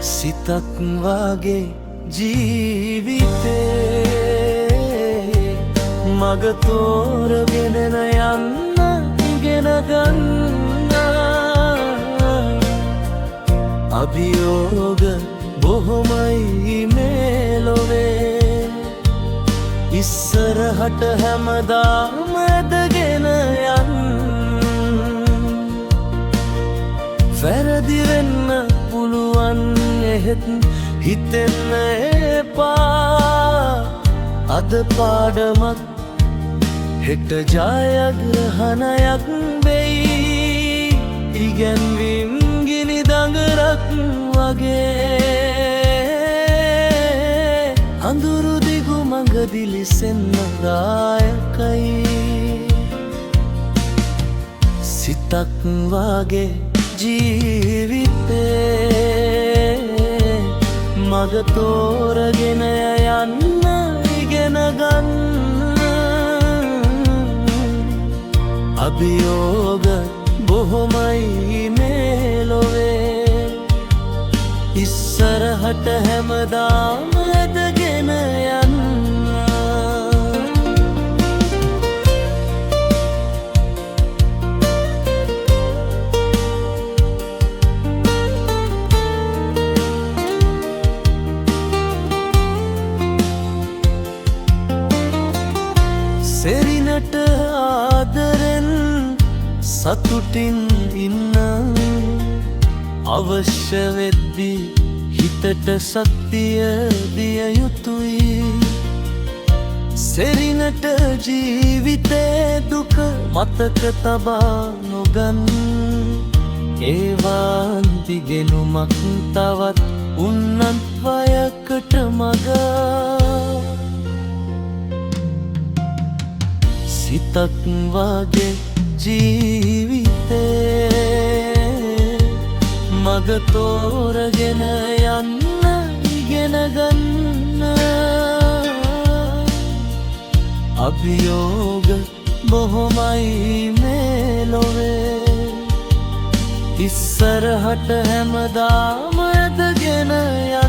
සිතක් වගේ ජීවිතේ මග තෝරගෙන යන්න ඉගෙන ගන්න අභියෝග බොහොමයි මේ ලොවේ ඉස්සරහට හැමදාම ඇදගෙන යන්න වැරදි වෙන්න පුළුවන් එහෙත් හිතෙන්න එපා අද පාඩමක් හෙට ජයග්‍රහණයක් වෙයි ඉගැන්වීම් ගිනි දඟරක් වගේ අඳුරු දිගු මඟ දිලිසෙන්න දායකයි සිතක් වගේ ජීවිතේ මග තෝරගෙන යන්න ඉගෙන ගන්න අභියෝග බොහොමයි මේ ලොවේ ඉස්සරහට හැමදාම ඇදගෙන යන්න සෙරිනට ආදරෙන් සතුටින් ඉන්න අවශ්‍ය වෙද්දී හිතට ශක්තිය දිය යුතුයි සෙරිනට ජීවිතේ දුක මතක තබා නොගන්න ඒවාන්ති ගෙනුමක් තවත් උන්නත් වයකට මග සිතක් වගේ ජීවිතේ මග තෝරගෙන යන්න ඉගෙන ගන්න අභියෝග බොහොමයි මේ ලොවේ ඉස්සරහට හැමදාම ඇදගෙන යන්න